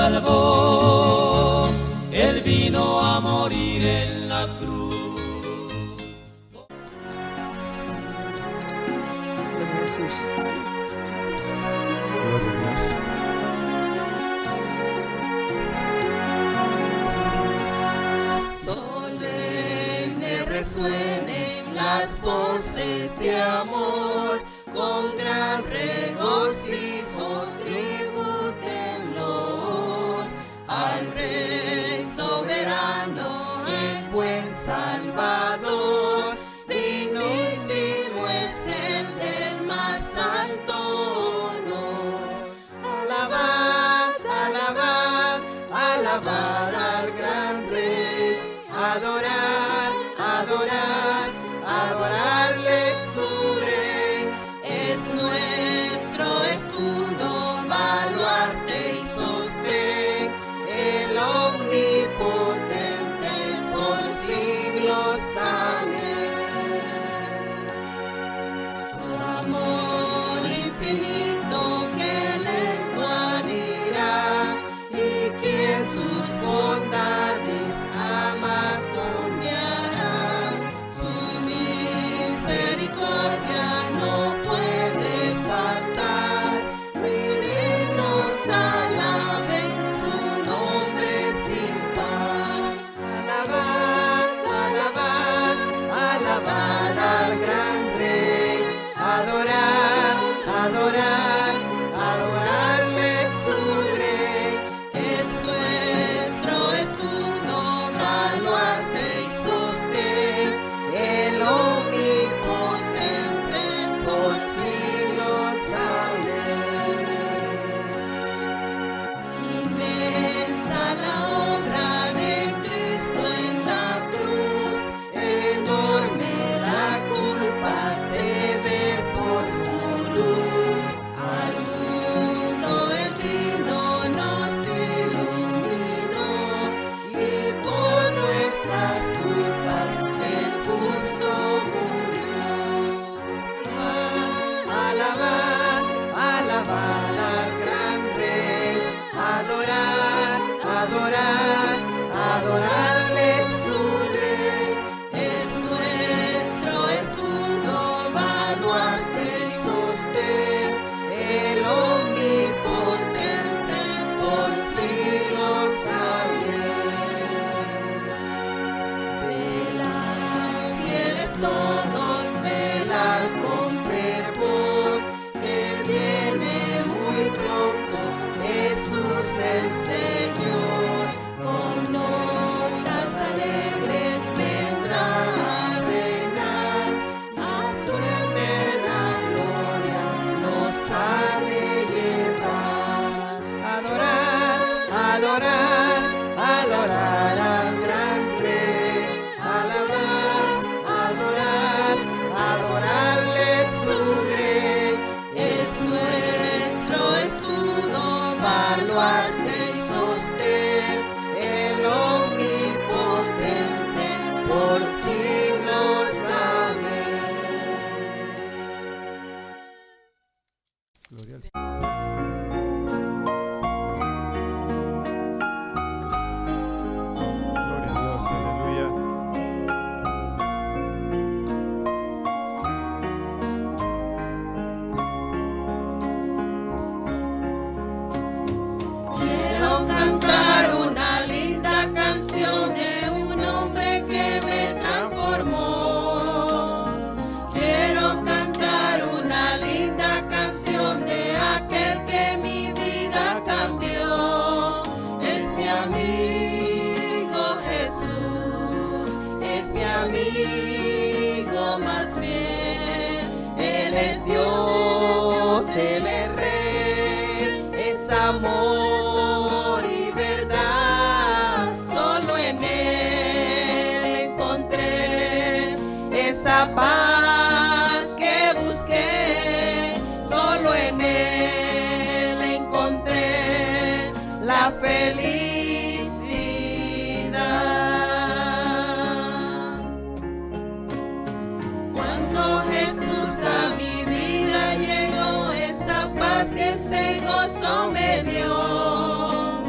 salvó. Él vino a morir en la cruz. Gloria a Jesús. Gloria a Dios. Solemne resuenen las voces de amor, con gran regocijo tribútenlo al Rey soberano, el buen Salvador. Dignísimo es el del más alto honor. Alabad, alabad, alabad al gran Rey. Adorar, adorar, adorarle su Rey. Es nuestro escudo, baluarte y sostén, el omnipotente por siglos. Amén. Su amor infinito que lenguadirá, y quien sus bondades jamás soñará. Su misericordia no puede faltar, vivirnos alaben su nombre sin par. Alabad, alabad, alabad al gran Rey. Adorar, adorar, adorarle su Rey. Es nuestro escudo, baluarte y sostén, el omnipotente por siglos. Amén. Inmensa la obra de Cristo en la cruz, enorme la culpa se ve por su luz. Al mundo el vino nos iluminó, y por nuestras culpas el justo murió. Alabad, alabad al gran Rey. Adorar, adorar, adorarle su Rey. Es nuestro escudo, baluarte y sostén, el omnipotente por siglos. Amén. Velad, fieles todos, velad con fervor, que viene muy pronto Jesús el Señor. Con notas alegres vendrá a reinar, a su eterna gloria nos ha de llevar. Adorar, adorar, adorar al gran Rey. Alabar, adorar, adorarle su Rey. Es nuestro escudo, baluarte y sostén, el omnipotente por siglos. Amén. Gloria al Gloria a Dios, aleluya. Quiero cantar una linda canción de un hombre que me transformó. Quiero cantar una linda canción de aquel que mi vida cambió. Es mi amigo Jesús, es mi amigo más fiel. Él es Dios, Él es Rey, es amor y verdad. Solo en Él encontré esa paz que busqué. Solo en Él encontré la felicidad. Cuando Jesús a mi vida llegó, esa paz y ese gozo me dio.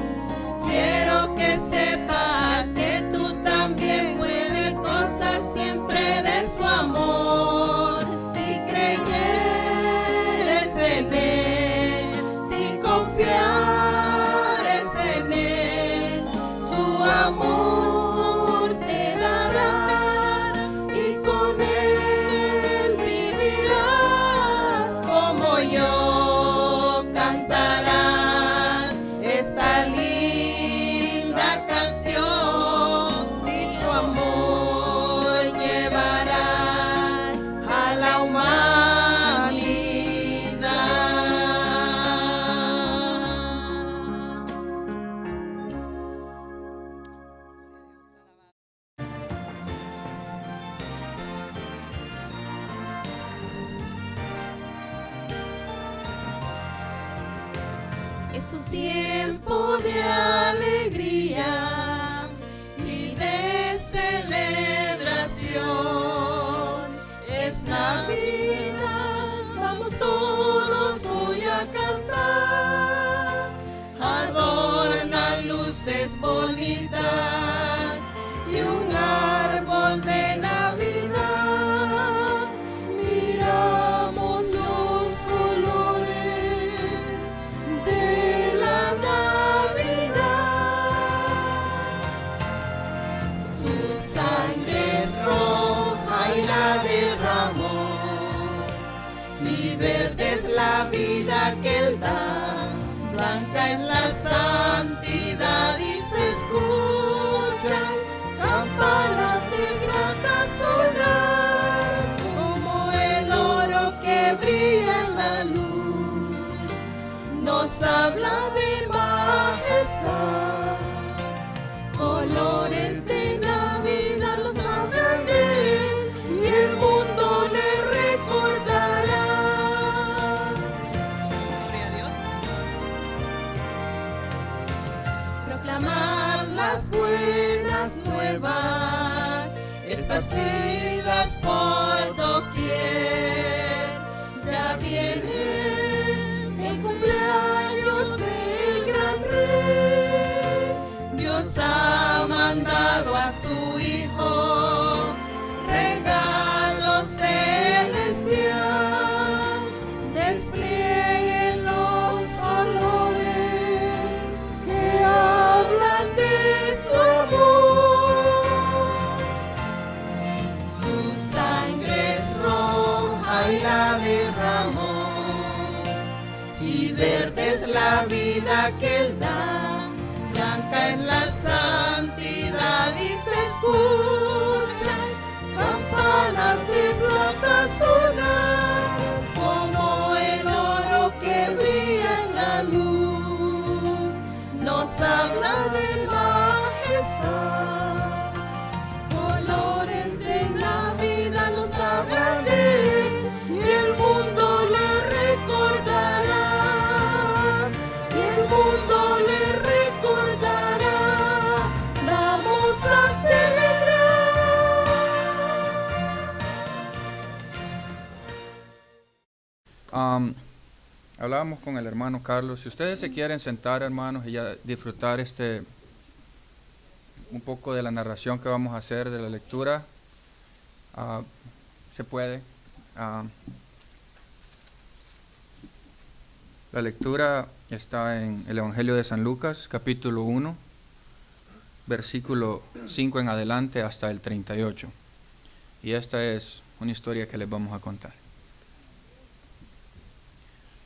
tiempo de alegría y de celebración. Es Navidad, vamos todos hoy a cantar. Adornan luces bonitas y un árbol de Navidad. Miramos los colores de la Navidad. Su sangre es roja y la derramó, y verde es la vida que Él da. Blanca es la santidad y se escuchan campanas de grata sonar, como el oro que brilla en la luz, nos habla de majestad. Colores de Navidad nos hablan de Él y el mundo le recordará. Proclamar las buenas nuevas esparcidas por doquier. Ya viene el cumpleaños del gran rey. Dios ha mandado a su Hijo regalo celestial. Desplieguen los olores que hablan de su amor. Su sangre es roja y la derramó, y verde es la vida que Él da. Blanca es la santidad y se escuchan campanas de plata sonar, como el oro que brilla en la luz, nos habla de majestad. Colores de Navidad nos hablan de Él y el mundo le recordará. Y el mundo le recordará. Vamos a celebrar. Hablábamos con el hermano Carlos. Si ustedes se quieren sentar, hermanos, y ya disfrutar un poco de la narración que vamos a hacer de la lectura, se puede. La lectura está en el Evangelio de San Lucas, capítulo 1, versículo 5 en adelante hasta el 38. Y esta es una historia que les vamos a contar.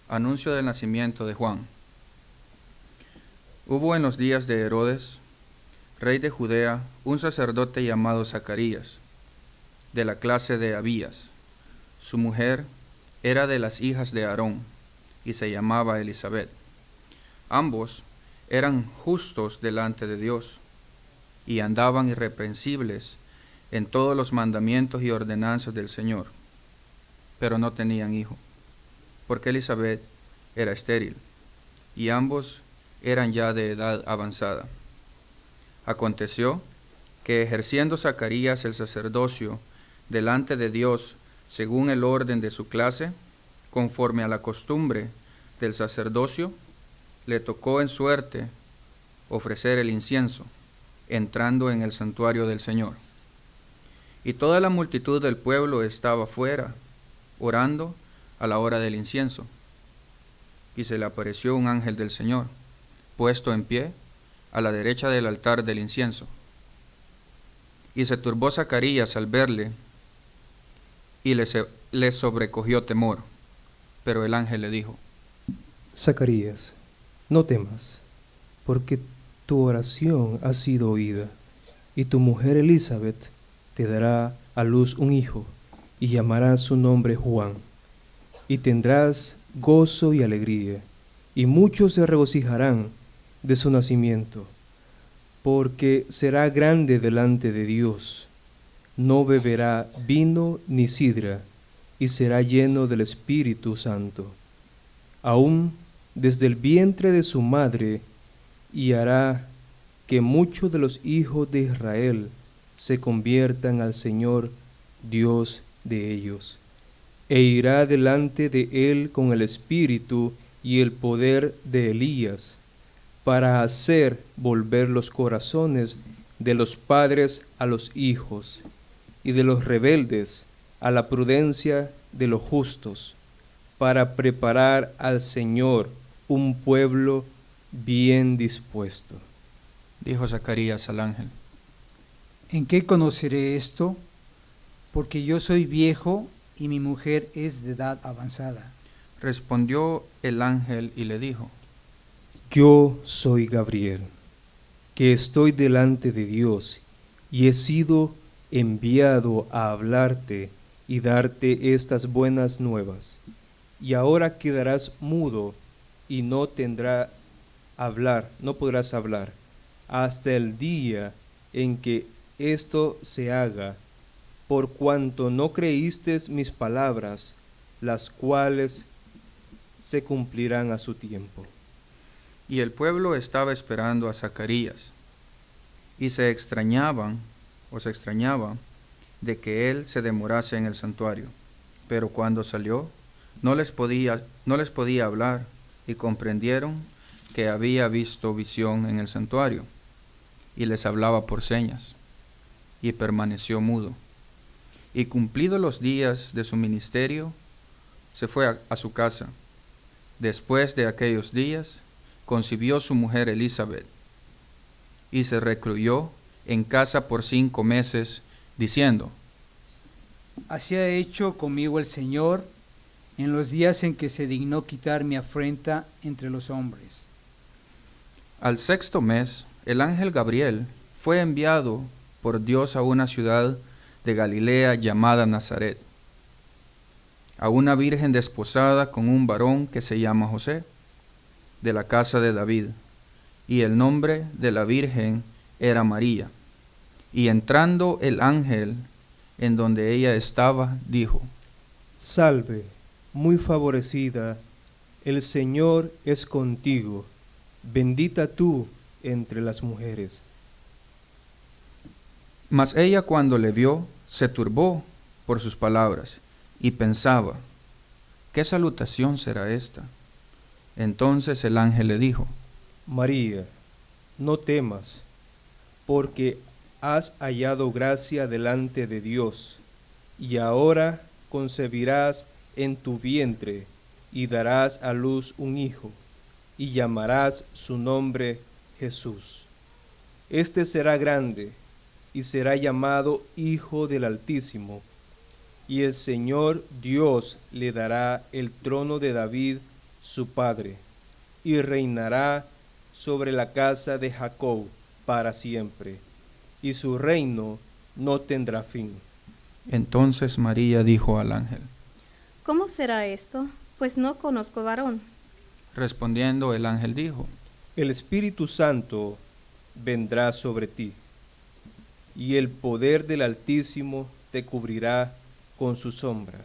Anuncio del nacimiento de Juan. Hubo en los días de Herodes, rey de Judea, un sacerdote llamado Zacarías, de la clase de Abías. Su mujer era de las hijas de Aarón, y se llamaba Elisabet. Ambos eran justos delante de Dios, y andaban irreprensibles en todos los mandamientos y ordenanzas del Señor, pero no tenían hijo, porque Elisabet era estéril, y ambos eran ya de edad avanzada. Aconteció que, ejerciendo Zacarías el sacerdocio delante de Dios según el orden de su clase, conforme a la costumbre del sacerdocio, le tocó en suerte ofrecer el incienso, entrando en el santuario del Señor. Y toda la multitud del pueblo estaba fuera, orando a la hora del incienso. Y se le apareció un ángel del Señor, puesto en pie, a la derecha del altar del incienso. Y se turbó Zacarías al verle, y le sobrecogió temor. Pero el ángel le dijo: Zacarías, no temas, porque tu oración ha sido oída, y tu mujer Elisabet te dará a luz un hijo, y llamarás su nombre Juan. Y tendrás gozo y alegría, y muchos se regocijarán de su nacimiento, porque será grande delante de Dios. No beberá vino ni sidra, y será lleno del Espíritu Santo, aún desde el vientre de su madre, y hará que muchos de los hijos de Israel se conviertan al Señor, Dios de ellos. E irá delante de él con el espíritu y el poder de Elías, para hacer volver los corazones de los padres a los hijos, y de los rebeldes a la prudencia de los justos, para preparar al Señor un pueblo bien dispuesto. Dijo Zacarías al ángel: ¿En qué conoceré esto? Porque yo soy viejo y mi mujer es de edad avanzada. Respondió el ángel y le dijo: Yo soy Gabriel, que estoy delante de Dios, y he sido enviado a hablarte y darte estas buenas nuevas. Y ahora quedarás mudo y no podrás hablar, hasta el día en que esto se haga, por cuanto no creíste mis palabras, las cuales se cumplirán a su tiempo. Y el pueblo estaba esperando a Zacarías, y se extrañaba de que él se demorase en el santuario. Pero cuando salió, no les podía hablar, y comprendieron que había visto visión en el santuario, y les hablaba por señas, y permaneció mudo. Y cumplidos los días de su ministerio, se fue a su casa. Después de aquellos días, concibió su mujer Elizabeth, y se recluyó en casa por 5 meses, diciendo: Así ha hecho conmigo el Señor en los días en que se dignó quitar mi afrenta entre los hombres. Al 6º mes, el ángel Gabriel fue enviado por Dios a una ciudad de Galilea llamada Nazaret, a una virgen desposada con un varón que se llama José, de la casa de David, y el nombre de la virgen era María. Y entrando el ángel en donde ella estaba, dijo: Salve, muy favorecida, el Señor es contigo, bendita tú entre las mujeres. Mas ella, cuando le vio, se turbó por sus palabras, y pensaba: ¿qué salutación será esta? Entonces el ángel le dijo: María, no temas, porque has hallado gracia delante de Dios, y ahora concebirás en tu vientre, y darás a luz un hijo, y llamarás su nombre Jesús. Este será grande, y será llamado Hijo del Altísimo, y el Señor Dios le dará el trono de David, su padre, y reinará sobre la casa de Jacob para siempre, y su reino no tendrá fin. Entonces María dijo al ángel: ¿Cómo será esto? Pues no conozco varón. Respondiendo el ángel dijo: El Espíritu Santo vendrá sobre ti, y el poder del Altísimo te cubrirá con su sombra,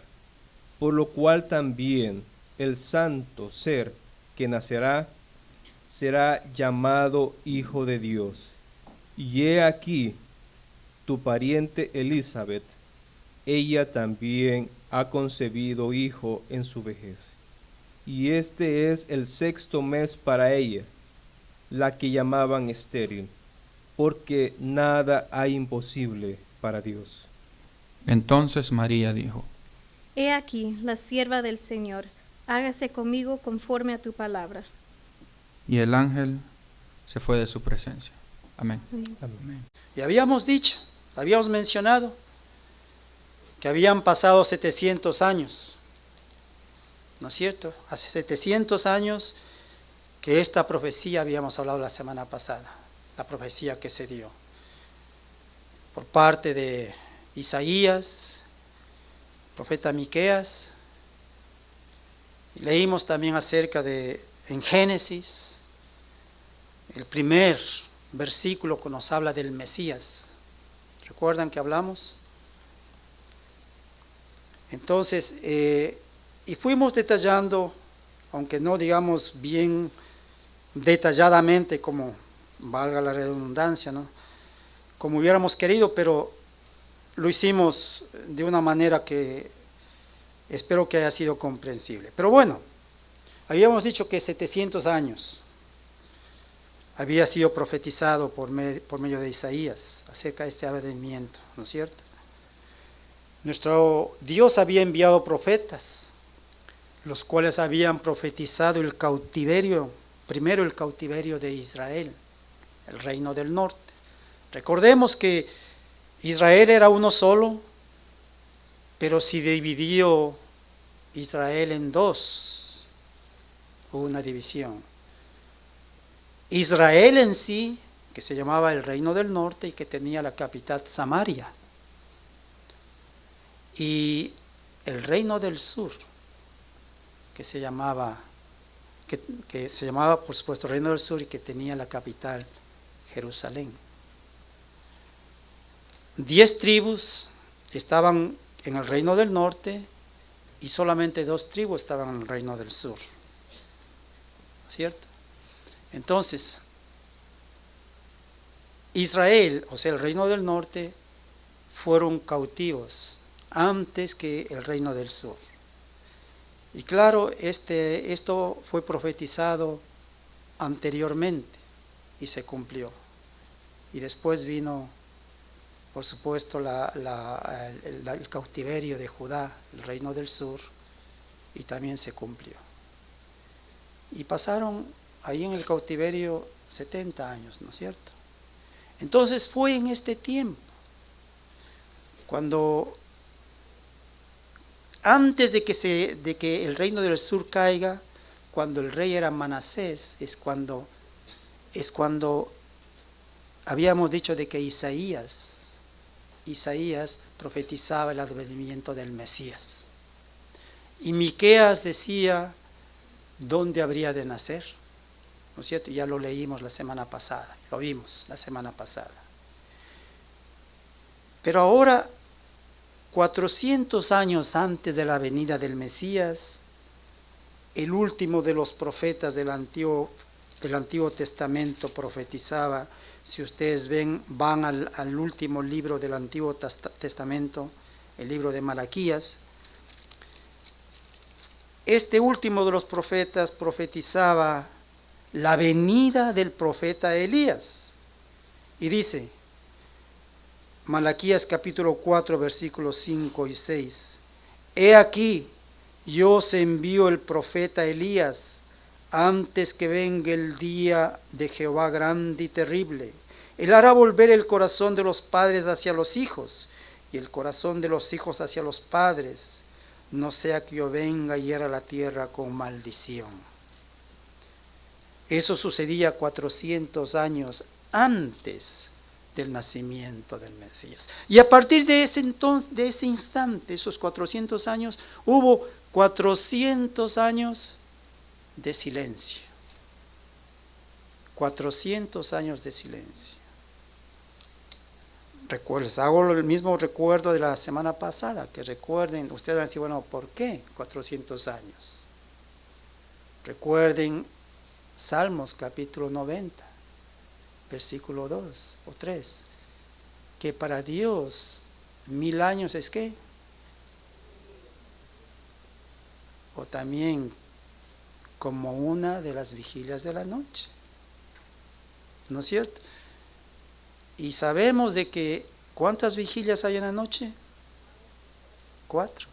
por lo cual también el santo ser que nacerá será llamado Hijo de Dios. Y he aquí, tu pariente Elizabeth, ella también ha concebido hijo en su vejez. Y este es el 6º mes para ella, la que llamaban estéril, porque nada hay imposible para Dios. Entonces María dijo: He aquí la sierva del Señor, hágase conmigo conforme a tu palabra. Y el ángel se fue de su presencia. Amén. Amén. Y habíamos mencionado que habían pasado 700 años, ¿no es cierto? Hace 700 años que esta profecía habíamos hablado la semana pasada, la profecía que se dio por parte de Isaías, profeta Miqueas, y leímos también acerca de, en Génesis, el primer versículo que nos habla del Mesías. ¿Recuerdan que hablamos? Entonces, y fuimos detallando aunque no digamos bien detalladamente, como valga la redundancia, ¿no? Como hubiéramos querido, pero lo hicimos de una manera que espero que haya sido comprensible. Pero bueno, habíamos dicho que 700 años había sido profetizado por medio de Isaías acerca de este advenimiento, ¿no es cierto? Nuestro Dios había enviado profetas, los cuales habían profetizado el cautiverio, primero el cautiverio de Israel, el reino del norte. Recordemos que Israel era uno solo, pero se dividió Israel en dos, hubo una división. Israel en sí, que se llamaba el reino del norte y que tenía la capital Samaria, y el reino del sur, que se llamaba por supuesto reino del sur y que tenía la capital Jerusalén. 10 tribus estaban en el reino del norte y solamente 2 tribus estaban en el reino del sur, ¿cierto? Entonces, Israel, o sea el reino del norte, fueron cautivos antes que el reino del sur. Y claro, esto fue profetizado anteriormente y se cumplió. Y después vino, por supuesto, el cautiverio de Judá, el reino del sur, y también se cumplió. Y pasaron ahí en el cautiverio 70 años, ¿no es cierto? Entonces fue en este tiempo, cuando antes de que el reino del sur caiga, cuando el rey era Manasés, es cuando habíamos dicho de que Isaías profetizaba el advenimiento del Mesías. Y Miqueas decía dónde habría de nacer, ¿no es cierto? Ya lo leímos la semana pasada, lo vimos la semana pasada. Pero ahora, 400 años antes de la venida del Mesías, el último de los profetas del Antiguo Testamento profetizaba. Si ustedes van al último libro del Antiguo Testamento, el libro de Malaquías, este último de los profetas profetizaba la venida del profeta Elías. Y dice, Malaquías capítulo 4, versículos 5 y 6. He aquí, yo os envío el profeta Elías antes que venga el día de Jehová grande y terrible. Él hará volver el corazón de los padres hacia los hijos y el corazón de los hijos hacia los padres, no sea que yo venga y hiera la tierra con maldición. Eso sucedía 400 años antes del nacimiento del Mesías. Y a partir de ese instante, esos 400 años, hubo 400 años de silencio. 400 años de silencio. Les hago el mismo recuerdo de la semana pasada, que recuerden, ustedes van a decir, bueno, ¿por qué 400 años? Recuerden Salmos capítulo 90. Versículo 2 o 3, que para Dios 1000 años es ¿qué? O también como una de las vigilias de la noche, ¿no es cierto? Y sabemos de que ¿cuántas vigilias hay en la noche? 4.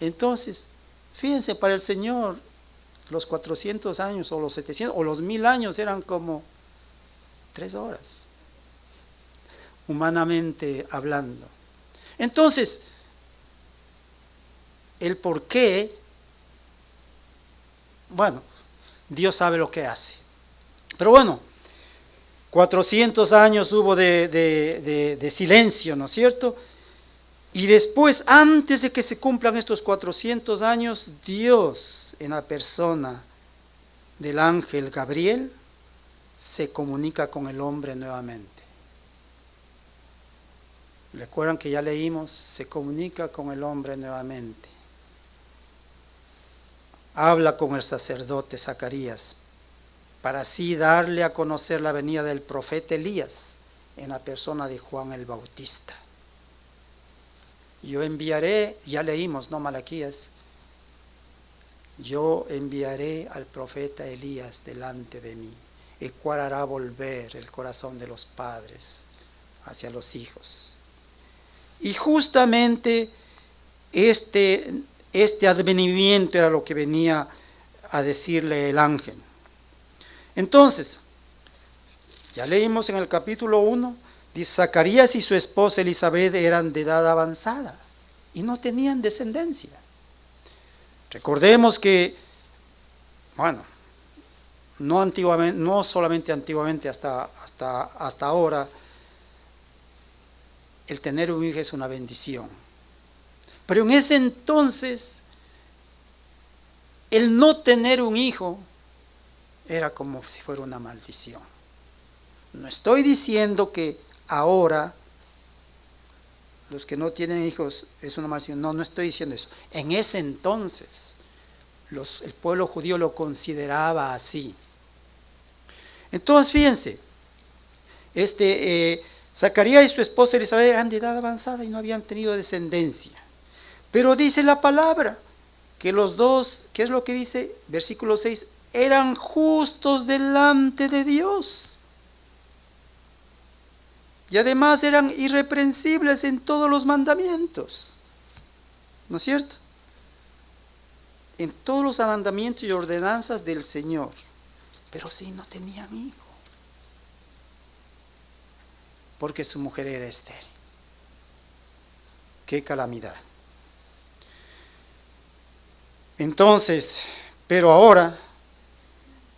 Entonces, fíjense, para el Señor los 400 años o los 700 o los 1000 años eran como 3 horas, humanamente hablando. Entonces, el por qué, bueno, Dios sabe lo que hace. Pero bueno, 400 años hubo de silencio, ¿no es cierto? Y después, antes de que se cumplan estos 400 años, Dios, en la persona del ángel Gabriel, se comunica con el hombre nuevamente. Recuerdan que ya leímos, se comunica con el hombre nuevamente. habla con el sacerdote Zacarías para así darle a conocer la venida del profeta Elías en la persona de Juan el Bautista. Yo enviaré, ya leímos, ¿no? Malaquías. Yo enviaré al profeta Elías delante de mí, el cual hará volver el corazón de los padres hacia los hijos. Y justamente este advenimiento era lo que venía a decirle el ángel. Entonces, ya leímos en el capítulo 1, dice, Zacarías y su esposa Elizabeth eran de edad avanzada y no tenían descendencia. Recordemos que, bueno, no solamente antiguamente, hasta ahora, el tener un hijo es una bendición. Pero en ese entonces, el no tener un hijo era como si fuera una maldición. No estoy diciendo que ahora los que no tienen hijos es una maldición. No estoy diciendo eso. En ese entonces, el pueblo judío lo consideraba así. Entonces, fíjense, Zacarías y su esposa Elizabeth eran de edad avanzada y no habían tenido descendencia. Pero dice la palabra que los dos, ¿qué es lo que dice? Versículo 6, eran justos delante de Dios. Y además eran irreprensibles en todos los mandamientos. ¿No es cierto? En todos los mandamientos y ordenanzas del Señor. Pero sí, no tenían hijo. Porque su mujer era estéril. ¡Qué calamidad! Entonces, pero ahora,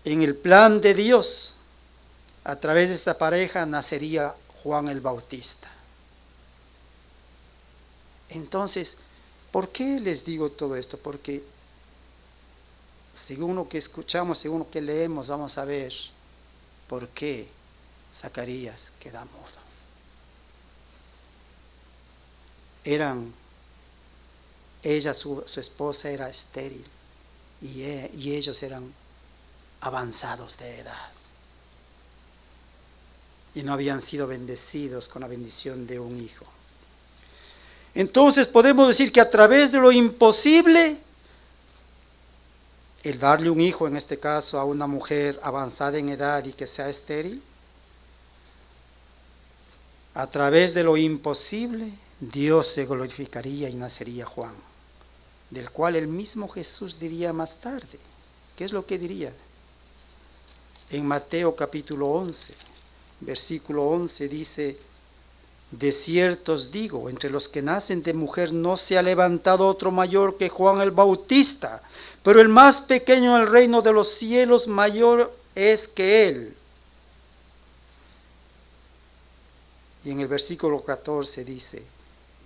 en el plan de Dios, a través de esta pareja nacería Juan el Bautista. Entonces, ¿por qué les digo todo esto? Porque según lo que escuchamos, según lo que leemos, vamos a ver por qué Zacarías queda mudo. Su esposa era estéril y ellos eran avanzados de edad. Y no habían sido bendecidos con la bendición de un hijo. Entonces podemos decir que a través de lo imposible, el darle un hijo, en este caso a una mujer avanzada en edad y que sea estéril, a través de lo imposible, Dios se glorificaría y nacería Juan, del cual el mismo Jesús diría más tarde. ¿Qué es lo que diría? En Mateo capítulo 11. Versículo 11 dice, de cierto os digo, entre los que nacen de mujer no se ha levantado otro mayor que Juan el Bautista, pero el más pequeño en el reino de los cielos mayor es que él. Y en el versículo 14 dice,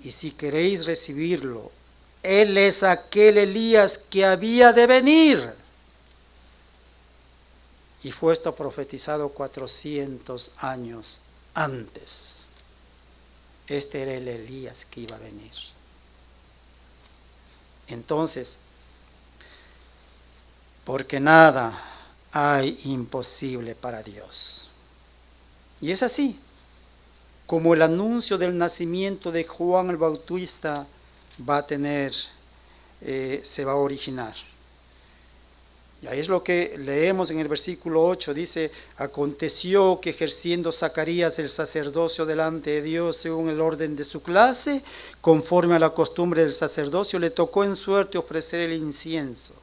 y si queréis recibirlo, él es aquel Elías que había de venir. Y fue esto profetizado 400 años antes. Este era el Elías que iba a venir. Entonces, porque nada hay imposible para Dios. Y es así, como el anuncio del nacimiento de Juan el Bautista va a tener, se va a originar. Y ahí es lo que leemos en el versículo 8, dice, aconteció que ejerciendo Zacarías el sacerdocio delante de Dios según el orden de su clase, conforme a la costumbre del sacerdocio, le tocó en suerte ofrecer el incienso,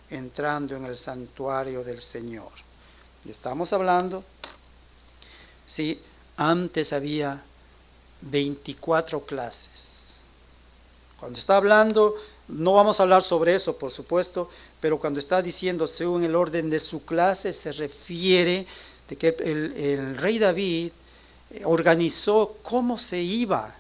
entrando en el santuario del Señor. Y estamos hablando, sí, antes había 24 clases. Cuando está hablando, no vamos a hablar sobre eso, por supuesto, pero cuando está diciendo según el orden de su clase, se refiere de que el rey David organizó cómo se iba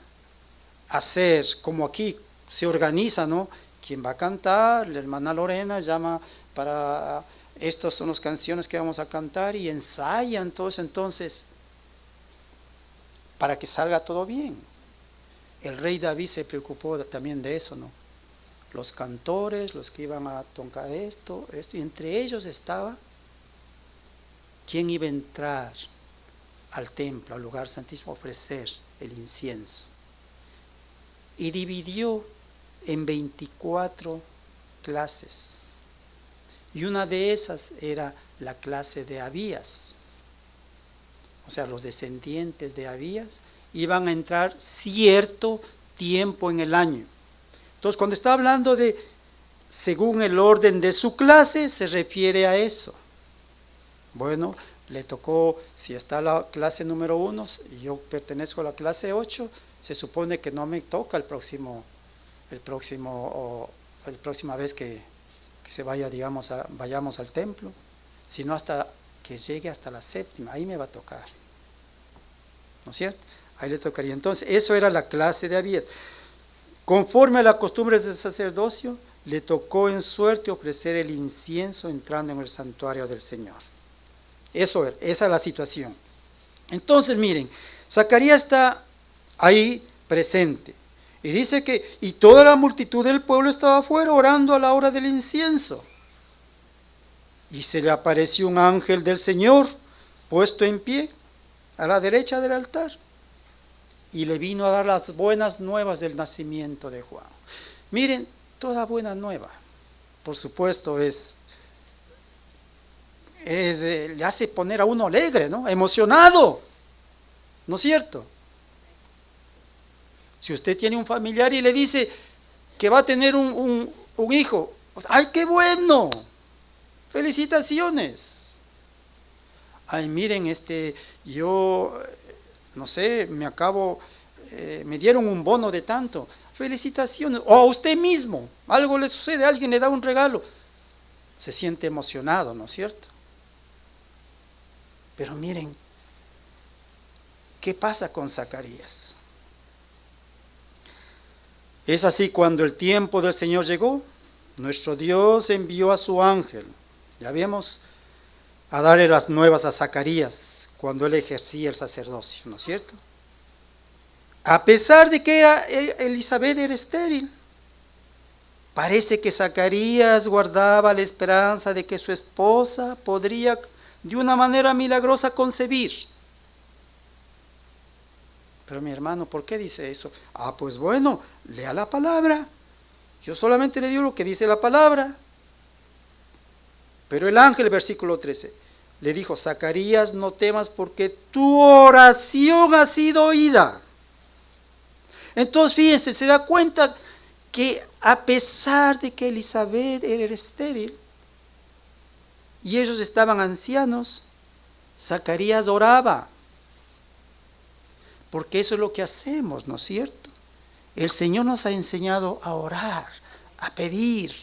a hacer, como aquí se organiza, ¿no? ¿Quién va a cantar? La hermana Lorena llama para, estas son las canciones que vamos a cantar y ensayan todo eso, entonces, para que salga todo bien. El rey David se preocupó también de eso, ¿no? los cantores, los que iban a tocar esto, y entre ellos estaba quién iba a entrar al templo, al lugar santísimo, a ofrecer el incienso. Y dividió en 24 clases. Y una de esas era la clase de Abías. O sea, los descendientes de Abías iban a entrar cierto tiempo en el año. Entonces, cuando está hablando de según el orden de su clase, se refiere a eso. Bueno, le tocó, si está la clase número 1, y yo pertenezco a la clase 8, se supone que no me toca la próxima vez que se vaya, digamos, vayamos al templo, sino hasta que llegue hasta la 7ª, ahí me va a tocar. ¿No es cierto? Ahí le tocaría. Entonces, eso era la clase de Abías. Conforme a las costumbres del sacerdocio, le tocó en suerte ofrecer el incienso entrando en el santuario del Señor. Esa es la situación. Entonces, miren, Zacarías está ahí presente. Y dice que, y toda la multitud del pueblo estaba afuera orando a la hora del incienso. Y se le apareció un ángel del Señor, puesto en pie, a la derecha del altar. Y le vino a dar las buenas nuevas del nacimiento de Juan. Miren, toda buena nueva, por supuesto, le hace poner a uno alegre, ¿no? Emocionado, ¿no es cierto? Si usted tiene un familiar y le dice que va a tener un hijo, ¡ay, qué bueno! ¡Felicitaciones! Ay, miren, yo, no sé, me dieron un bono de tanto. Felicitaciones. O a usted mismo, algo le sucede, alguien le da un regalo. Se siente emocionado, ¿no es cierto? Pero miren, ¿qué pasa con Zacarías? Es así, cuando el tiempo del Señor llegó, nuestro Dios envió a su ángel, ya vimos, a darle las nuevas a Zacarías cuando él ejercía el sacerdocio, ¿no es cierto? A pesar de que Elizabeth era estéril, parece que Zacarías guardaba la esperanza de que su esposa podría de una manera milagrosa concebir. Pero mi hermano, ¿por qué dice eso? Pues bueno, lea la palabra. Yo solamente le digo lo que dice la palabra. Pero el ángel, versículo 13, le dijo: Zacarías, no temas porque tu oración ha sido oída. Entonces, fíjense, se da cuenta que a pesar de que Elizabeth era estéril y ellos estaban ancianos, Zacarías oraba. Porque eso es lo que hacemos, ¿no es cierto? El Señor nos ha enseñado a orar, a pedir.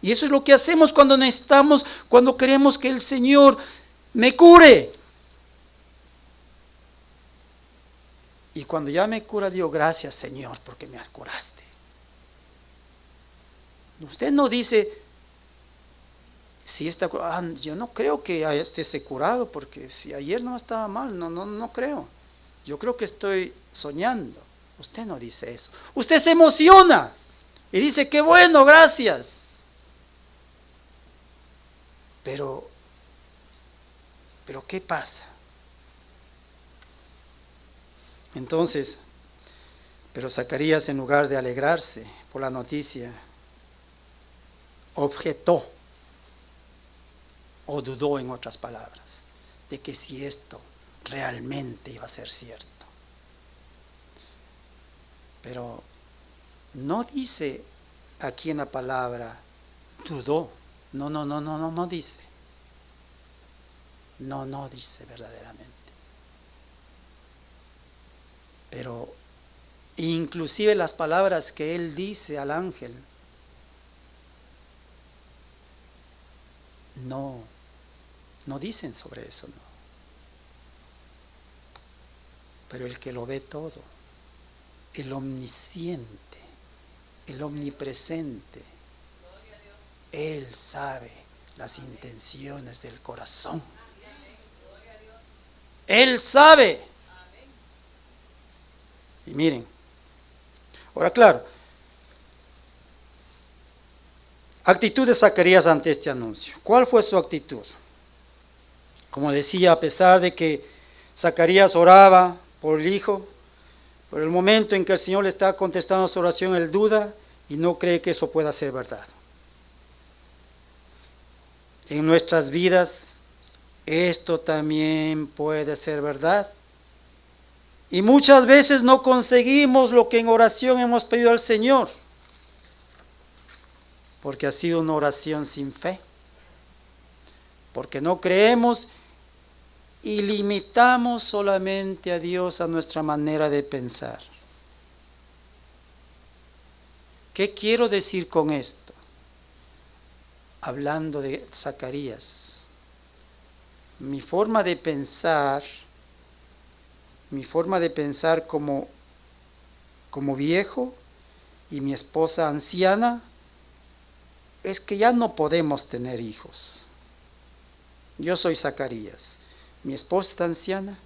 Y eso es lo que hacemos cuando necesitamos, cuando queremos que el Señor me cure. Y cuando ya me cura, digo: gracias, Señor, porque me curaste. Usted no dice, si yo no creo que esté curado, porque si ayer no estaba mal, no creo. Yo creo que estoy soñando. Usted no dice eso. Usted se emociona y dice: qué bueno, gracias. Pero ¿qué pasa? Entonces, pero Zacarías, en lugar de alegrarse por la noticia, objetó o dudó, en otras palabras, de que si esto realmente iba a ser cierto. Pero no dice aquí en la palabra dudó. No dice. No dice verdaderamente. Pero inclusive las palabras que él dice al ángel, no dicen sobre eso, no. Pero el que lo ve todo, el omnisciente, el omnipresente, Él sabe las intenciones del corazón. Él sabe. Y miren, ahora claro, Actitud de Zacarías ante este anuncio. ¿Cuál fue su actitud? Como decía, a pesar de que Zacarías oraba por el hijo, por el momento en que el Señor le está contestando su oración, él duda y no cree que eso pueda ser verdad. En nuestras vidas, esto también puede ser verdad. Y muchas veces no conseguimos lo que en oración hemos pedido al Señor, porque ha sido una oración sin fe, porque no creemos y limitamos solamente a Dios a nuestra manera de pensar. ¿Qué quiero decir con esto? Hablando de Zacarías, mi forma de pensar como viejo y mi esposa anciana, es que ya no podemos tener hijos. Yo soy Zacarías, mi esposa está anciana,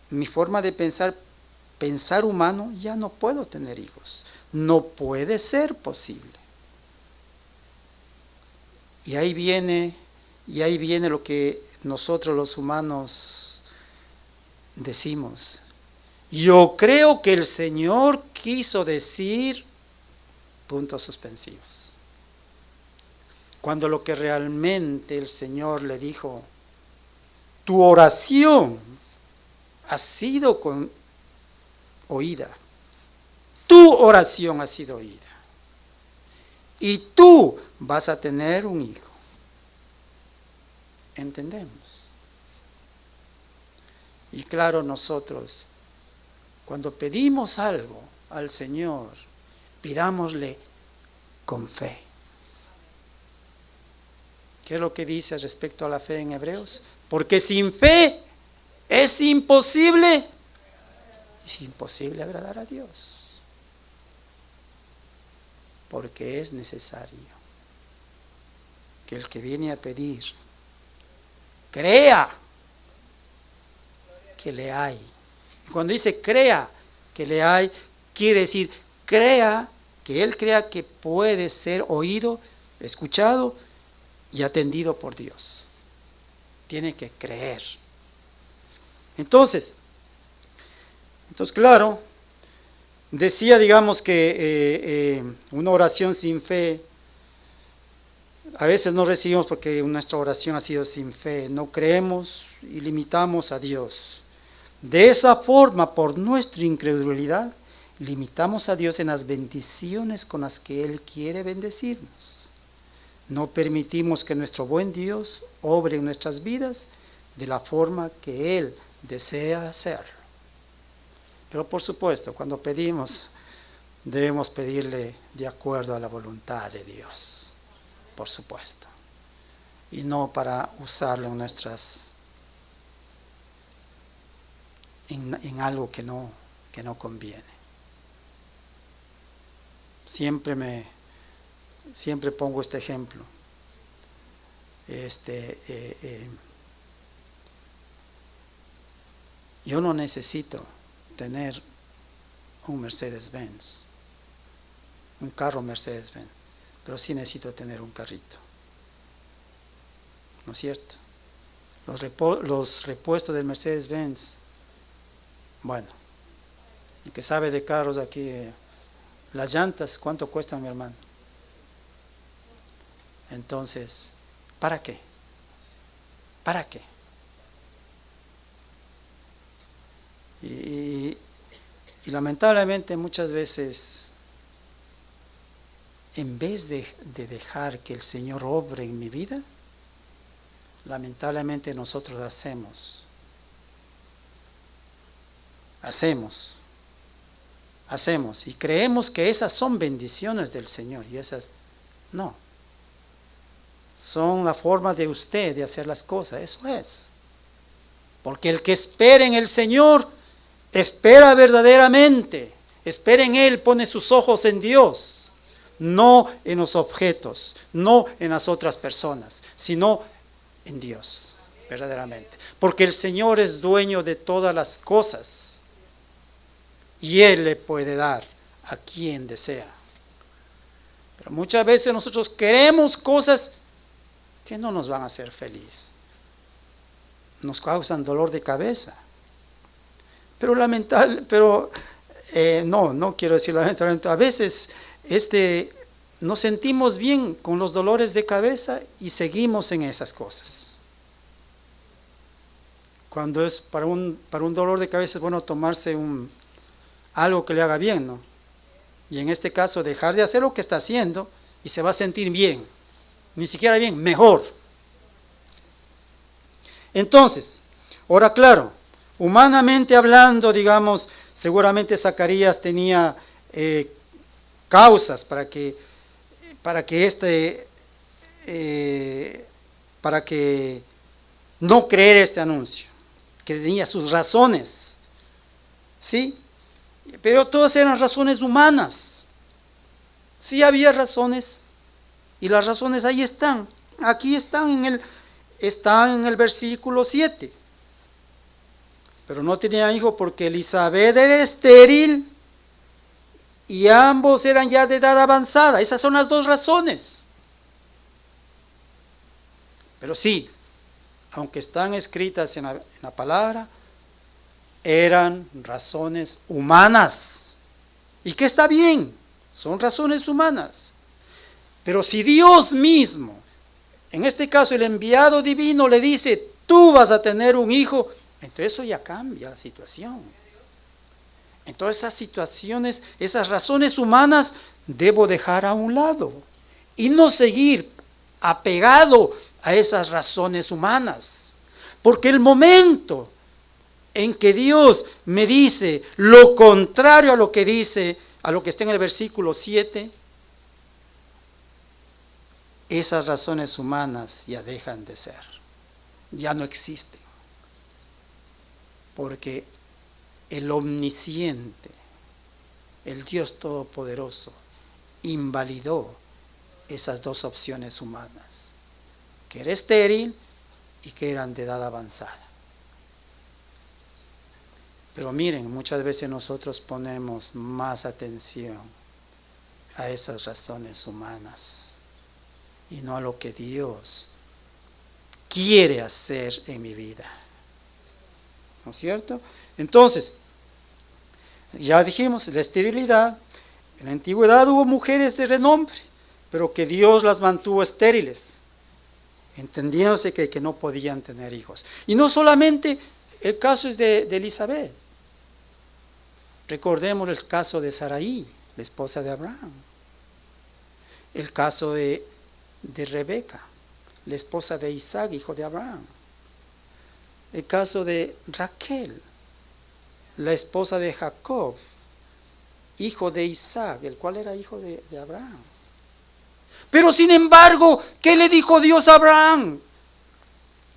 mi forma de pensar humano, ya no puedo tener hijos. No puede ser posible. Y ahí viene lo que nosotros los humanos decimos. Yo creo que el Señor quiso decir puntos suspensivos. Cuando lo que realmente el Señor le dijo, tu oración ha sido oída. Tu oración ha sido oída. Y tú vas a tener un hijo. ¿Entendemos? Y claro, nosotros, cuando pedimos algo al Señor, pidámosle con fe. ¿Qué es lo que dice respecto a la fe en Hebreos? Porque sin fe es imposible agradar a Dios. Porque es necesario que el que viene a pedir crea que le hay. Y cuando dice crea que le hay, quiere decir él crea que puede ser oído, escuchado y atendido por Dios. Tiene que creer. Entonces claro, decía, digamos, que una oración sin fe, a veces no recibimos porque nuestra oración ha sido sin fe, no creemos y limitamos a Dios. De esa forma, por nuestra incredulidad, limitamos a Dios en las bendiciones con las que Él quiere bendecirnos. No permitimos que nuestro buen Dios obre en nuestras vidas de la forma que Él desea hacerlo. Pero por supuesto, cuando pedimos, debemos pedirle de acuerdo a la voluntad de Dios, por supuesto, y no para usarlo en algo que no conviene. Siempre pongo este ejemplo. Yo no necesito tener un Mercedes-Benz, un carro Mercedes-Benz, pero sí necesito tener un carrito. ¿No es cierto? Los repuestos del Mercedes-Benz, bueno, el que sabe de carros aquí, las llantas, ¿cuánto cuestan, mi hermano? Entonces, ¿para qué? ¿Para qué? Y lamentablemente muchas veces, en vez de dejar que el Señor obre en mi vida, lamentablemente nosotros hacemos y creemos que esas son bendiciones del Señor y esas no. Son la forma de usted de hacer las cosas, eso es. Porque el que espera en el Señor, espera verdaderamente, espera en Él, pone sus ojos en Dios, no en los objetos, no en las otras personas, sino en Dios, verdaderamente. Porque el Señor es dueño de todas las cosas y Él le puede dar a quien desea. Pero muchas veces nosotros queremos cosas que no nos van a hacer feliz. Nos causan dolor de cabeza. Pero no quiero decir lamentablemente, a veces nos sentimos bien con los dolores de cabeza y seguimos en esas cosas. Cuando es para un dolor de cabeza es bueno tomarse algo que le haga bien, ¿no? Y en este caso dejar de hacer lo que está haciendo y se va a sentir bien, ni siquiera bien, mejor. Entonces, ahora claro, humanamente hablando, digamos, seguramente Zacarías tenía causas para que no creer este anuncio, que tenía sus razones, ¿sí? Pero todas eran razones humanas. Sí había razones, y las razones ahí están. Aquí están en el versículo 7. Pero no tenía hijo porque Elizabeth era estéril y ambos eran ya de edad avanzada. Esas son las dos razones. Pero sí, aunque están escritas en la palabra, eran razones humanas. Y que está bien, son razones humanas. Pero si Dios mismo, en este caso el enviado divino, le dice, tú vas a tener un hijo, entonces eso ya cambia la situación. Entonces esas situaciones, esas razones humanas, debo dejar a un lado y no seguir apegado a esas razones humanas. Porque el momento en que Dios me dice lo contrario a lo que dice, a lo que está en el versículo 7, esas razones humanas ya dejan de ser, ya no existen. Porque el omnisciente, el Dios todopoderoso, invalidó esas dos opciones humanas, que era estéril y que eran de edad avanzada. Pero miren, muchas veces nosotros ponemos más atención a esas razones humanas y no a lo que Dios quiere hacer en mi vida. ¿No es cierto? Entonces, ya dijimos, la esterilidad, en la antigüedad hubo mujeres de renombre, pero que Dios las mantuvo estériles, entendiéndose que no podían tener hijos. Y no solamente el caso es de Elizabeth. Recordemos el caso de Sarai, la esposa de Abraham. El caso de Rebeca, la esposa de Isaac, hijo de Abraham. El caso de Raquel, la esposa de Jacob, hijo de Isaac, el cual era hijo de Abraham. Pero sin embargo, ¿qué le dijo Dios a Abraham?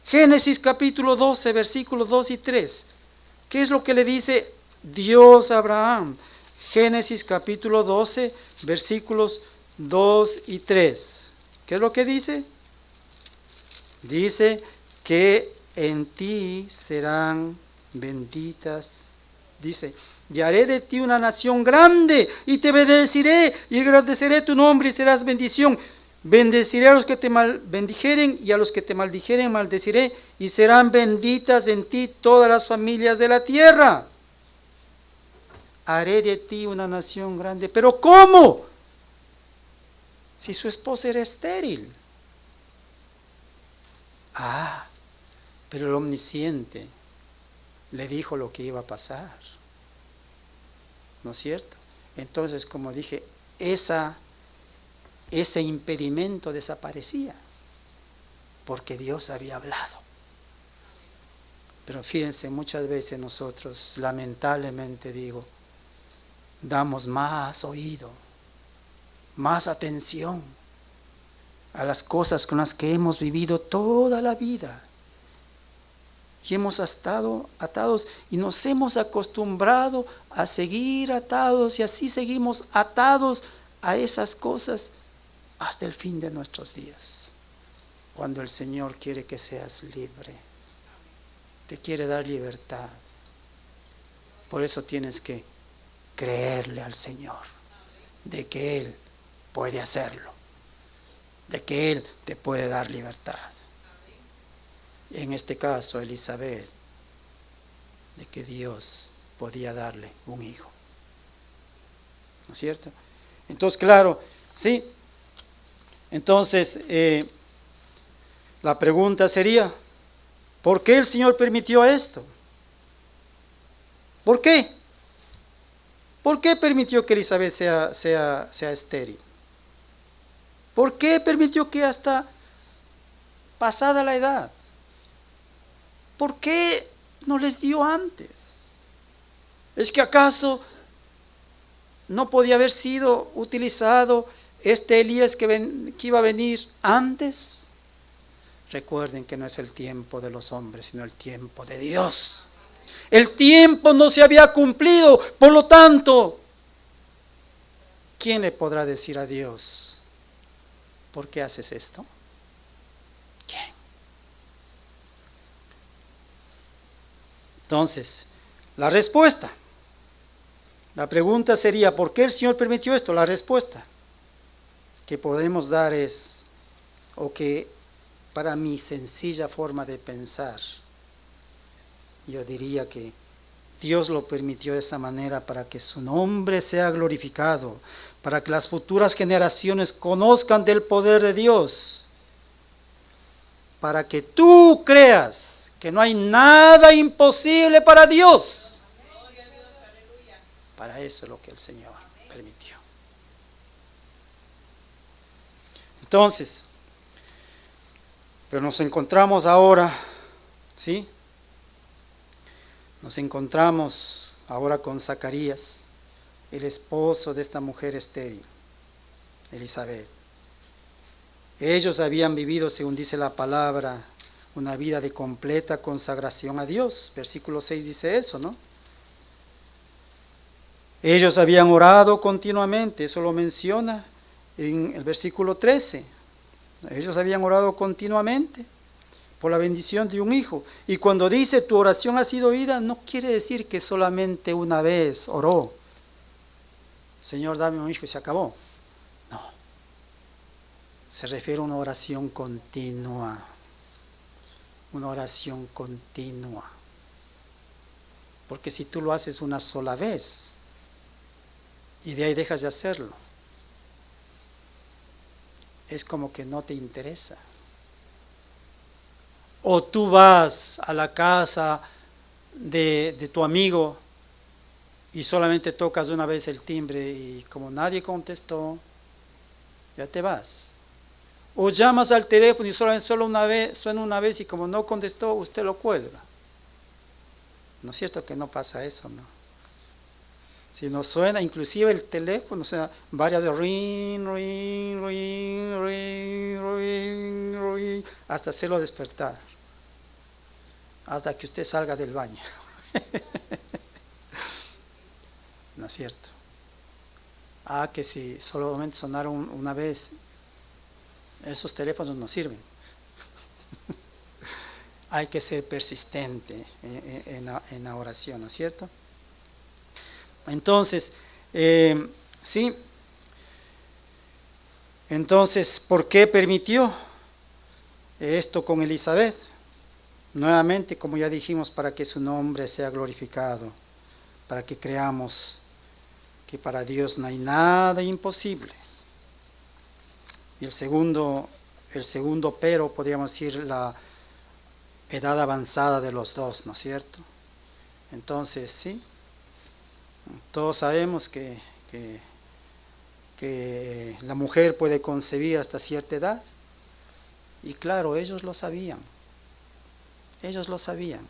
Génesis capítulo 12, versículos 2 y 3. ¿Qué es lo que le dice Dios a Abraham? Génesis capítulo 12, versículos 2 y 3. ¿Qué es lo que dice? Dice que en ti serán benditas, dice, y haré de ti una nación grande, y te bendeciré, y agradeceré tu nombre, y serás bendición. Bendeciré a los que te bendijeren, y a los que te maldijeren maldeciré, y serán benditas en ti todas las familias de la tierra. Haré de ti una nación grande. ¿Pero cómo? Si su esposa era estéril. Pero el omnisciente le dijo lo que iba a pasar. ¿No es cierto? Entonces, como dije, ese impedimento desaparecía, porque Dios había hablado. Pero fíjense, muchas veces nosotros, lamentablemente digo, damos más oído, más atención a las cosas con las que hemos vivido toda la vida. Y hemos estado atados y nos hemos acostumbrado a seguir atados y así seguimos atados a esas cosas hasta el fin de nuestros días. Cuando el Señor quiere que seas libre, te quiere dar libertad. Por eso tienes que creerle al Señor, de que Él puede hacerlo, de que Él te puede dar libertad. En este caso, Elizabeth, de que Dios podía darle un hijo. ¿No es cierto? Entonces, claro, sí. Entonces, la pregunta sería, ¿por qué el Señor permitió esto? ¿Por qué? ¿Por qué permitió que Elizabeth sea estéril? ¿Por qué permitió que hasta pasada la edad? ¿Por qué no les dio antes? ¿Es que acaso no podía haber sido utilizado este Elías que iba a venir antes? Recuerden que no es el tiempo de los hombres, sino el tiempo de Dios. El tiempo no se había cumplido, por lo tanto, ¿quién le podrá decir a Dios, ¿por qué haces esto? ¿Quién? Entonces, la respuesta, la pregunta sería, ¿por qué el Señor permitió esto? La respuesta que podemos dar es, o que para mi sencilla forma de pensar, yo diría que Dios lo permitió de esa manera para que su nombre sea glorificado, para que las futuras generaciones conozcan del poder de Dios, para que tú creas que no hay nada imposible para Dios. Para eso es lo que el Señor permitió. Entonces, pero nos encontramos ahora, ¿sí? Nos encontramos ahora con Zacarías, el esposo de esta mujer estéril, Elizabeth. Ellos habían vivido, según dice la palabra, una vida de completa consagración a Dios. Versículo 6 dice eso, ¿no? Ellos habían orado continuamente, eso lo menciona en el versículo 13. Ellos habían orado continuamente por la bendición de un hijo. Y cuando dice tu oración ha sido oída, no quiere decir que solamente una vez oró. Señor, dame un hijo y se acabó. No. Se refiere a una oración continua. Una oración continua. Porque si tú lo haces una sola vez y de ahí dejas de hacerlo, es como que no te interesa. O tú vas a la casa de tu amigo y solamente tocas una vez el timbre y como nadie contestó, ya te vas. O llamas al teléfono y solo una vez, suena una vez y como no contestó, usted lo cuelga. ¿No es cierto que no pasa eso, no? Si no suena, inclusive el teléfono, suena varias de ring, ring, ring, ring, ring, ring, hasta hacerlo despertar. Hasta que usted salga del baño. ¿No es cierto? Que si solamente sonaron una vez, esos teléfonos no sirven. Hay que ser persistente en la oración, ¿no es cierto? Entonces, sí. Entonces, ¿por qué permitió esto con Elizabeth? Nuevamente, como ya dijimos, para que su nombre sea glorificado, para que creamos que para Dios no hay nada imposible. Y el segundo pero, podríamos decir, la edad avanzada de los dos, ¿no es cierto? Entonces, sí, todos sabemos que la mujer puede concebir hasta cierta edad, y claro, ellos lo sabían. Ellos lo sabían.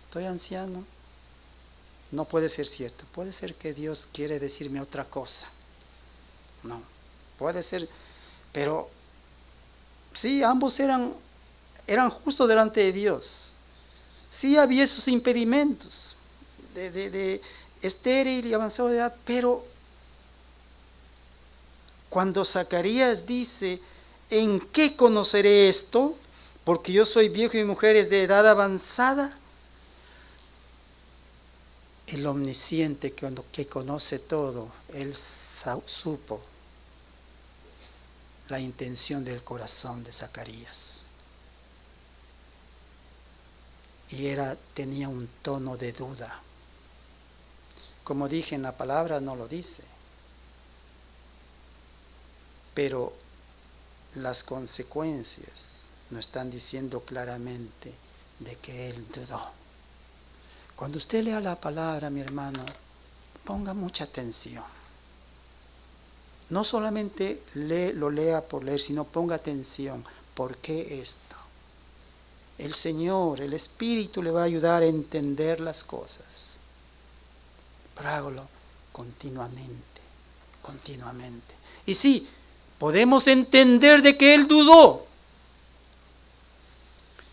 Estoy anciano. No puede ser cierto. Puede ser que Dios quiere decirme otra cosa. No. Puede ser. Pero sí, ambos eran justos delante de Dios. Sí había esos impedimentos de estéril y avanzado de edad, pero cuando Zacarías dice, ¿en qué conoceré esto? Porque yo soy viejo y mi mujer es de edad avanzada. El omnisciente que conoce todo, él supo la intención del corazón de Zacarías. Y tenía un tono de duda. Como dije, en la palabra no lo dice. Pero las consecuencias nos están diciendo claramente de que él dudó. Cuando usted lea la palabra, mi hermano, ponga mucha atención. No solamente lo lea por leer, sino ponga atención. ¿Por qué esto? El Señor, el Espíritu le va a ayudar a entender las cosas. Pero hágalo continuamente, continuamente. Y sí, podemos entender de que él dudó.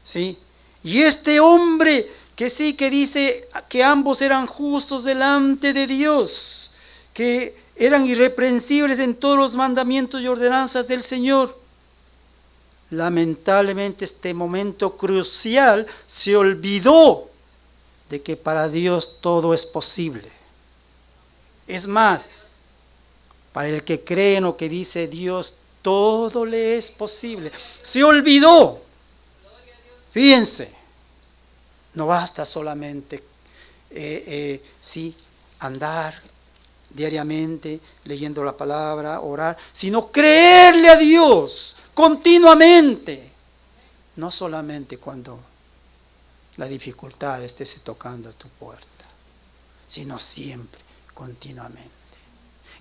¿Sí? Y este hombre que sí que dice que ambos eran justos delante de Dios, que eran irreprensibles en todos los mandamientos y ordenanzas del Señor. Lamentablemente este momento crucial se olvidó de que para Dios todo es posible. Es más, para el que cree en lo que dice Dios, todo le es posible. Se olvidó. Fíjense, no basta solamente andar diariamente leyendo la palabra, orar, sino creerle a Dios continuamente. No solamente cuando la dificultad esté tocando a tu puerta, sino siempre, continuamente.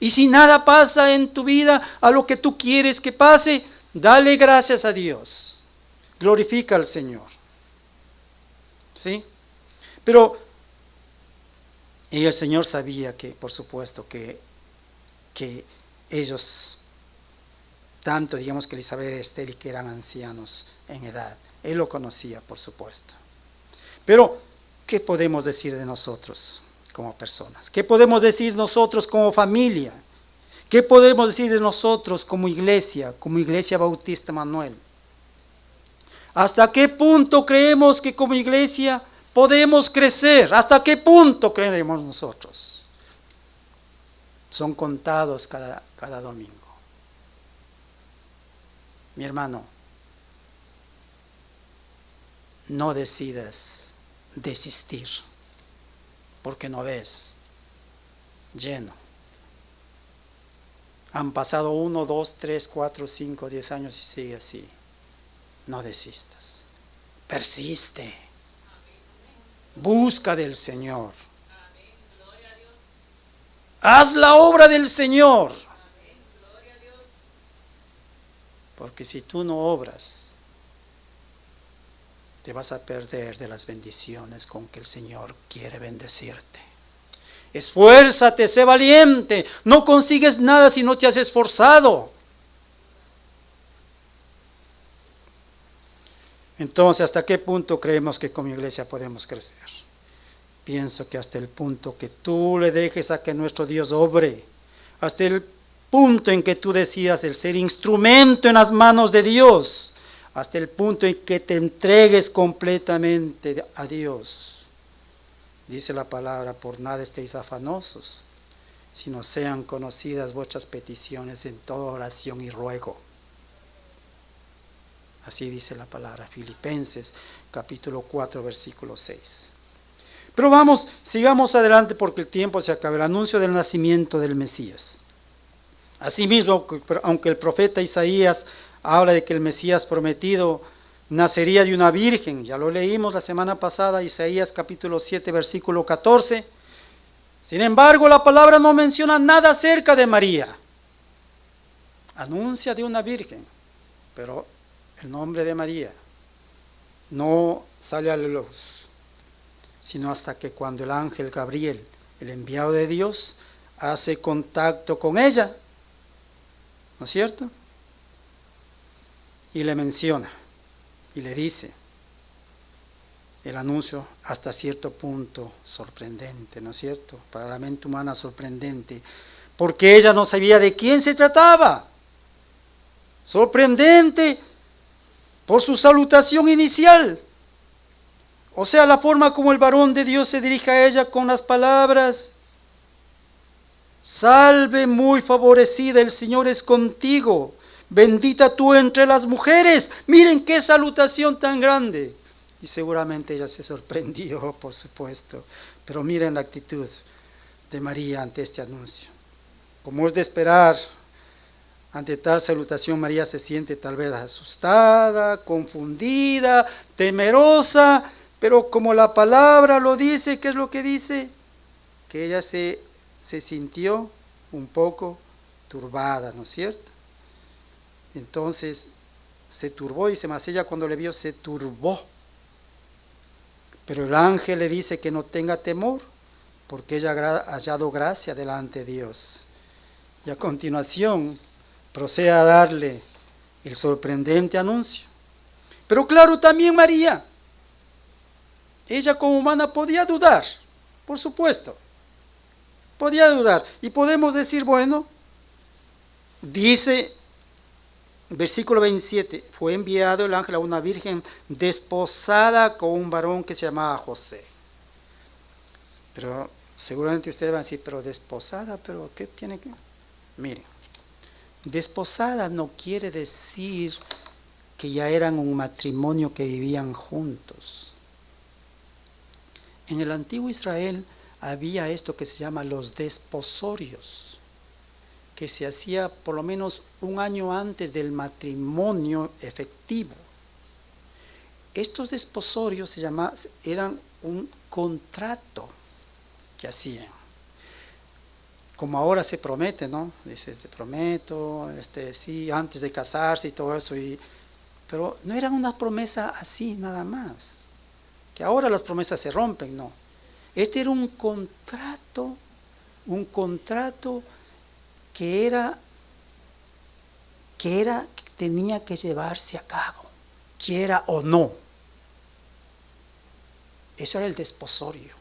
Y si nada pasa en tu vida a lo que tú quieres que pase, dale gracias a Dios. Glorifica al Señor. ¿Sí? Pero y el Señor sabía que, por supuesto, que ellos, tanto digamos que Elizabeth y Esther, y que eran ancianos en edad, Él lo conocía, por supuesto. Pero, ¿qué podemos decir de nosotros como personas? ¿Qué podemos decir nosotros como familia? ¿Qué podemos decir de nosotros como Iglesia Bautista Manuel? ¿Hasta qué punto creemos que como iglesia podemos crecer? ¿Hasta qué punto creemos nosotros? Son contados cada domingo. Mi hermano, no decidas desistir porque no ves lleno. Han pasado 1, 2, 3, 4, 5, 10 años y sigue así. No desistas. Persiste. Busca del Señor. Haz la obra del Señor. Porque si tú no obras, te vas a perder de las bendiciones con que el Señor quiere bendecirte. Esfuérzate, sé valiente. No consigues nada si no te has esforzado. Entonces, ¿hasta qué punto creemos que como iglesia podemos crecer? Pienso que hasta el punto que tú le dejes a que nuestro Dios obre, hasta el punto en que tú decidas el ser instrumento en las manos de Dios, hasta el punto en que te entregues completamente a Dios. Dice la palabra, por nada estéis afanosos, sino sean conocidas vuestras peticiones en toda oración y ruego. Así dice la palabra, Filipenses capítulo 4, versículo 6. Pero vamos, sigamos adelante porque el tiempo se acaba. El anuncio del nacimiento del Mesías. Asimismo, aunque el profeta Isaías habla de que el Mesías prometido nacería de una virgen, ya lo leímos la semana pasada, Isaías capítulo 7, versículo 14. Sin embargo, la palabra no menciona nada acerca de María. Anuncia de una virgen, pero el nombre de María no sale a la luz, sino hasta que cuando el ángel Gabriel, el enviado de Dios, hace contacto con ella, ¿no es cierto? Y le menciona, y le dice, el anuncio hasta cierto punto sorprendente, ¿no es cierto? Para la mente humana sorprendente, porque ella no sabía de quién se trataba. Sorprendente por su salutación inicial, o sea, la forma como el varón de Dios se dirige a ella con las palabras: salve muy favorecida, el Señor es contigo, bendita tú entre las mujeres. Miren qué salutación tan grande. Y seguramente ella se sorprendió, por supuesto. Pero miren la actitud de María ante este anuncio. Como es de esperar, ante tal salutación María se siente tal vez asustada, confundida, temerosa, pero como la palabra lo dice, ¿qué es lo que dice? Que ella se sintió un poco turbada, ¿no es cierto? Entonces se turbó, dice más, ella cuando le vio se turbó. Pero el ángel le dice que no tenga temor, porque ella ha hallado gracia delante de Dios. Y a continuación procede a darle el sorprendente anuncio. Pero claro, también María, ella como humana podía dudar, por supuesto, podía dudar. Y podemos decir, bueno, dice, versículo 27, fue enviado el ángel a una virgen desposada con un varón que se llamaba José. Pero seguramente ustedes van a decir, pero desposada, pero ¿qué tiene que...? Miren, desposada no quiere decir que ya eran un matrimonio que vivían juntos. En el antiguo Israel había esto que se llama los desposorios, que se hacía por lo menos un año antes del matrimonio efectivo. Estos desposorios eran un contrato que hacían. Como ahora se promete, ¿no? Dice, te prometo, sí, antes de casarse y todo eso. Pero no era una promesa así nada más. Que ahora las promesas se rompen, no. Este era un contrato que tenía que llevarse a cabo, quiera o no. Eso era el desposorio.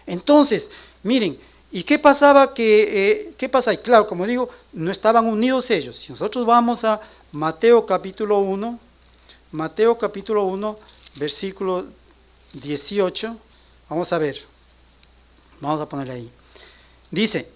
Entonces, miren, ¿y qué pasaba? ¿Qué pasa? Y claro, como digo, no estaban unidos ellos. Si nosotros vamos a Mateo capítulo 1, versículo 18, vamos a ver, vamos a ponerle ahí. Dice,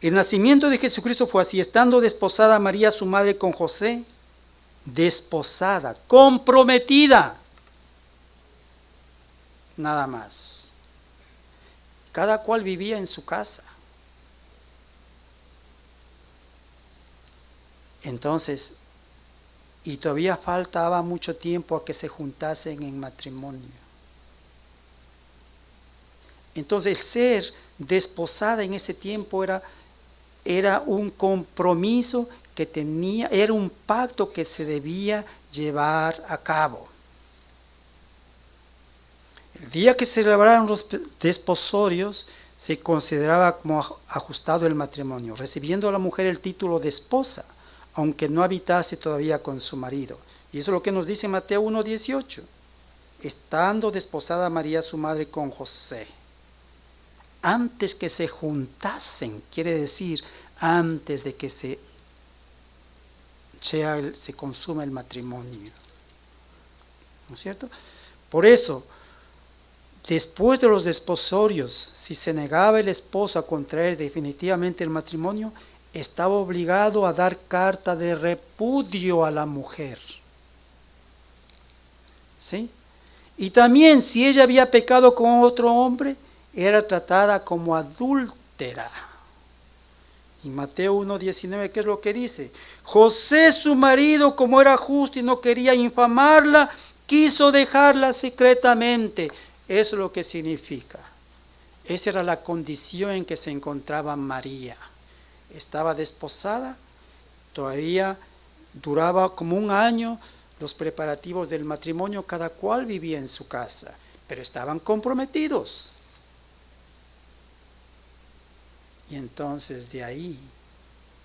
el nacimiento de Jesucristo fue así, estando desposada María su madre con José, desposada, comprometida, nada más. Cada cual vivía en su casa. Entonces, y todavía faltaba mucho tiempo a que se juntasen en matrimonio. Entonces, el ser desposada en ese tiempo era un compromiso que tenía, era un pacto que se debía llevar a cabo. El día que se celebraron los desposorios, se consideraba como ajustado el matrimonio, recibiendo a la mujer el título de esposa, aunque no habitase todavía con su marido. Y eso es lo que nos dice Mateo 1:18. Estando desposada María su madre con José. Antes que se juntasen, quiere decir antes de que se consuma el matrimonio. ¿No es cierto? Por eso, después de los desposorios, si se negaba el esposo a contraer definitivamente el matrimonio, estaba obligado a dar carta de repudio a la mujer. ¿Sí? Y también si ella había pecado con otro hombre, era tratada como adúltera. Y Mateo 1:19, ¿qué es lo que dice? José, su marido, como era justo y no quería infamarla, quiso dejarla secretamente. Eso es lo que significa. Esa era la condición en que se encontraba María. Estaba desposada, todavía duraba como un año los preparativos del matrimonio, cada cual vivía en su casa, pero estaban comprometidos. Y entonces de ahí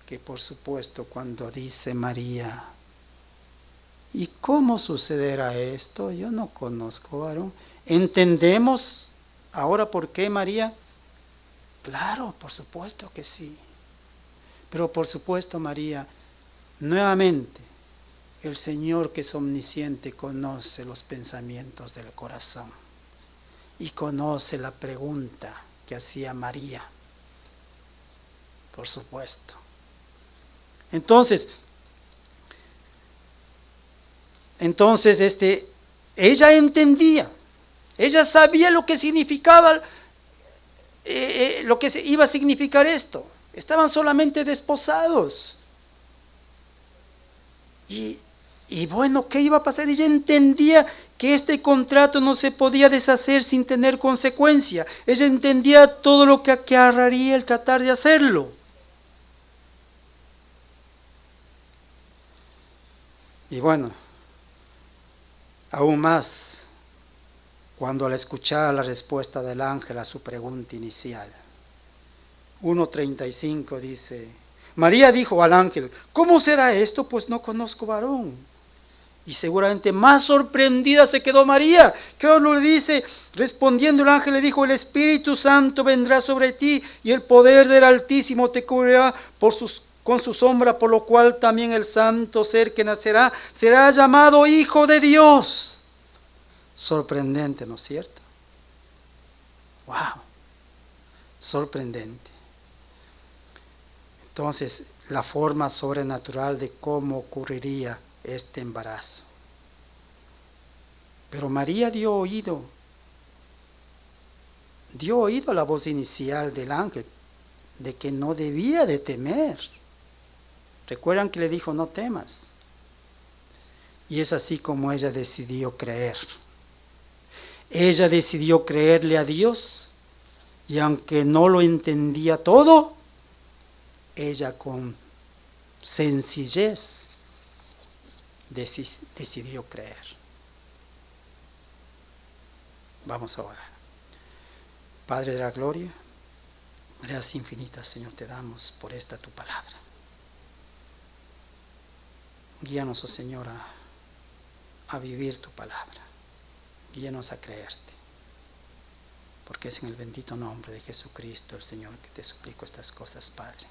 que por supuesto cuando dice María, ¿y cómo sucederá esto? Yo no conozco varón. ¿Entendemos ahora por qué María? Claro, por supuesto que sí. Pero por supuesto María, nuevamente, el Señor que es omnisciente conoce los pensamientos del corazón. y conoce la pregunta que hacía María, por supuesto. Entonces, ella entendía, ella sabía lo que significaba, lo que iba a significar esto. Estaban solamente desposados. Y bueno, ¿qué iba a pasar? Ella entendía que este contrato no se podía deshacer sin tener consecuencia. Ella entendía todo lo que acarrearía el tratar de hacerlo. Y bueno, aún más cuando al escuchar la respuesta del ángel a su pregunta inicial. 1:35 dice: María dijo al ángel: ¿cómo será esto? Pues no conozco varón. Y seguramente más sorprendida se quedó María, que uno le dice, respondiendo el ángel le dijo: el Espíritu Santo vendrá sobre ti y el poder del Altísimo te cubrirá con su sombra, por lo cual también el santo ser que nacerá será llamado Hijo de Dios. Sorprendente, ¿no es cierto? ¡Wow! Sorprendente. Entonces, la forma sobrenatural de cómo ocurriría este embarazo. Pero María dio oído a la voz inicial del ángel de que no debía de temer. Recuerdan que le dijo: no temas. Y es así como ella decidió creer. Ella decidió creerle a Dios, y aunque no lo entendía todo, ella con sencillez decidió creer. Vamos a orar. Padre de la gloria, gracias infinitas, Señor, te damos por esta tu palabra. Guíanos, oh Señor, a vivir tu palabra. Guíanos a creerte. Porque es en el bendito nombre de Jesucristo, el Señor, que te suplico estas cosas, Padre.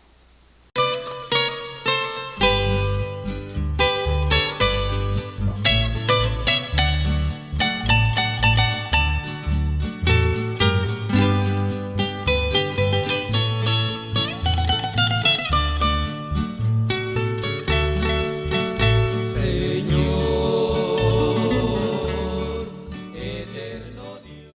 Señor, eterno